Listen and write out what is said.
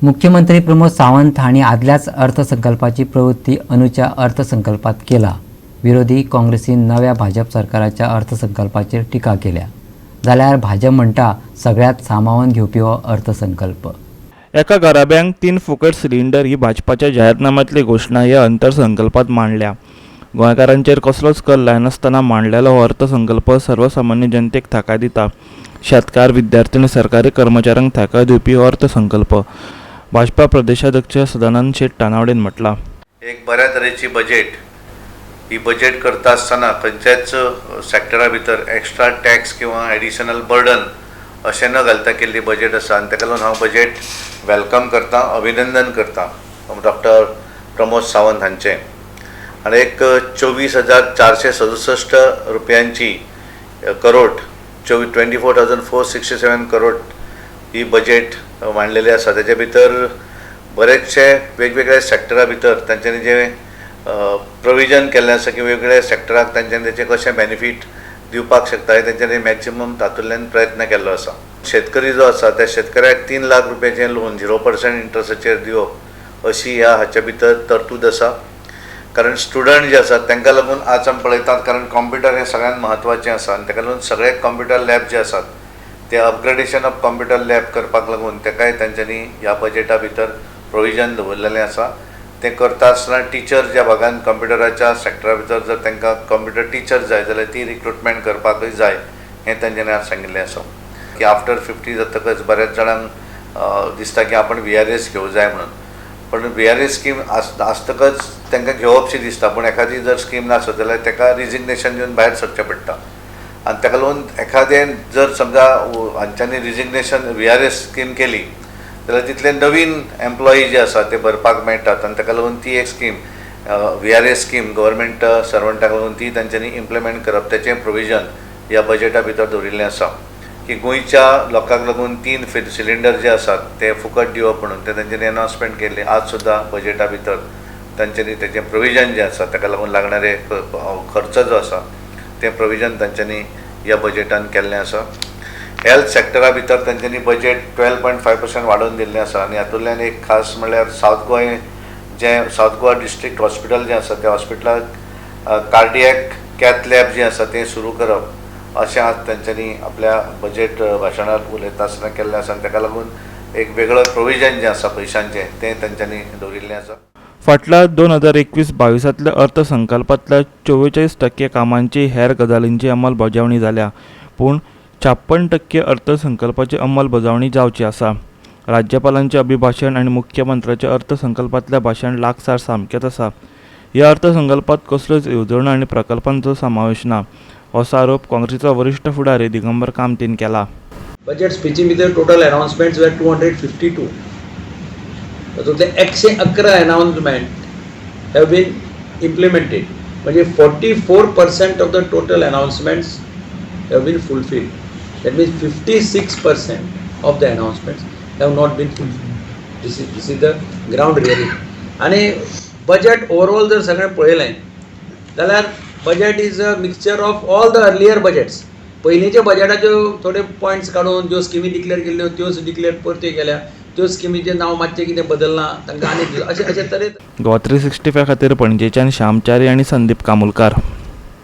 मुख्यमंत्री प्रमोद सावंत हांणी आदल्याच अर्थसंकल्पाची प्रवृत्ती अंदूच्या अर्थसंकल्पात केला। विरोधी काँग्रेसीन नव्या भाजप सरकाराच्या अर्थसंकल्पाचेर टिका केल्या। जाल्यार भाजप म्हणटा सगळ्यात सामावून घेवपी हो अर्थसंकल्प। एका घराब्यांक 3 फुकट सिलिंडर ही भाजपाच्या जाहीरनाम्यांतली घोषणा ह्या अर्थसंकल्पात मांडल्या। गोंयकारांचेर कसलोच कर लायनासतना मांडलेलो हो अर्थसंकल्प सर्वसामान्य जनतेक थाकाय दिता। शेतकार, विद्यार्थी आनी सरकारी कर्मचाऱ्यांक थाकाय दिवपी हो अर्थसंकल्प। भाजपा प्रदेशाध्यक्ष सदानंद शेट टानावडेन म्हटला, एक बऱ्या तरेची बजेट ही बजेट करता आसतना खंयच्याच सॅक्टरा भितर एक्स्ट्रा टॅक्स किंवा एडिशनल बर्डन अशें न घालता केल्ली बजेट आसा आनी ताका लागून हांव बजेट वेलकम करता, अभिनंदन करता डॉक्टर प्रमोद सावंत हांचें। आनी एक 24,467 रुपयांची करोड 24,467 करोड ही बजेट मांडलेली आसा। तेजे भितर बरेचशे वेगवेगळ्या सॅक्टरा भितर तांच्यांनी जे प्रोविजन केल्लें आसा की वेगवेगळ्या सॅक्टराक तांच्यांनी तेचें कशें बेनिफीट दिवपाक शकता हे तांच्यांनी मॅक्सिमम तातूंतल्यान प्रयत्न केल्लो आसा। शेतकरी जो आसा त्या शेतकऱ्याक 3 लाख रुपयाचें लोन 0% इंट्रस्टाचेर दिवप अशी ह्या हाच्या भितर तरतूद आसा। कारण स्टुडंट जे आसात तांकां लागून आज आमी पळयतात, कारण कंप्युटर हे सगळ्यांत म्हत्वाचें आसा आनी ताका लागून सगळे कंप्युटर लॅब जे आसात ते अपग्रेडेशन ऑफ कंप्युटर लॅब करपाक लागून ताकाय तांच्यांनी ह्या बजेटा भितर प्रोविजन दवरलेलें आसा। ते करता आसतना टिचर ज्या भागान कंप्युटराच्या सॅक्टरा भितर जर तांकां कंप्युटर टिचर जाय जाल्यार ती रिक्रुटमेंट करपाकूय जाय हें तांच्यांनी आज सांगिल्लें आसा की आफ्टर 50 जातकच बऱ्याच जाणांक दिसता की आपण VRS घेवं जाय म्हणून, पण VRS स्कीम आसतकच तांकां घेवपशी दिसता, पण एखादी जर स्कीम नासत जाल्यार ताका रिजिग्नेशन दिवन भायर सरचें पडटा आनी ताका लागून एखादें जर समजा हांच्यांनी रिजिग्नेशन VRS स्कीम केली जाल्यार तितले नवीन एम्प्लॉई जे आसा ते भरपाक मेळटात आनी ताका लागून ती एक स्कीम VRS स्कीम गव्हर्मेंट सर्वंटाक लागून ती तांच्यांनी इम्प्लिमेंट करप तेचें प्रोविजन ह्या बजेटा भितर दवरिल्लें आसा की गोंयच्या लोकांक लागून 3 सिलिंडर जे आसात ते फुकट दिवप म्हणून ते तांच्यांनी अनाउन्समेंट केल्ली। आज सुद्दां बजेटा भितर तांच्यांनी तेचें प्रोविजन जें आसा ताका लागून लागणारे खर्च जो आसा तें प्रोविजन तांच्यांनी ह्या बजेटान केल्लें आसा। हेल्थ सॅक्टरा भितर तांच्यांनी बजेट 12.5% वाडोवन दिल्लें आसा आनी हातूंतल्यान एक खास म्हणल्यार सावथ गोवा डिस्ट्रिक्ट हॉस्पिटल जें आसा त्या हॉस्पिटलाक कार्डियॅक कॅथ लॅब जें आसा तें सुरू करप अशें आज तांच्यांनी आपल्या बजेट भाशणांत उलयता आसतना केल्लें आसा आनी ताका लागून एक वेगळो प्रोविजन जें आसा पयशांचें तें तांच्यांनी दवरिल्लें आसा। फाटल्या 2021-22 अर्थसंकल्पांतल्या 44% कामांची हेर गजालींची अंमलबजावणी जाल्या, पूण 56% अर्थसंकल्पाची अंमलबजावणी जावची आसा। राज्यपालांचे अभिभाशण आनी मुख्यमंत्र्याचे अर्थसंकल्पांतल्या भाशण लागसार सामकेंच आसा। ह्या अर्थसंकल्पात कसल्योच येवजण्यो आनी प्रकल्पांचो समावेश ना असो आरोप काँग्रेसीचो वरिश्ठ फुडारी दिगंबर कामतीन केला। बजेट स्पीची भितर टोटल अनाउन्समेंट्स वर 252, तातूंतले 111 अनाउन्समेंट हॅव बीन इम्प्लिमेंटेड, म्हणजे 44% of the total announcements have been fulfilled. That means 56% of the announcements have not been fulfilled. This is the ground reality. आणि budget overall जर सगळें पळयलें जाल्यार budget is a mixture of all the earlier budgets. पयलींच्या बजेटाच्यो थोडे points काडून ज्यो स्किमी डिक्लेअर केल्ल्यो त्योच डिक्लेअर परत्यो केल्या, त्यो स्किमीचें नांव मातशें कितें बदलना, तांकां आनी अशे तरेन गोवा 365 खातीर पणजेच्यान श्यामचारी आनी संदीप कामुलकार।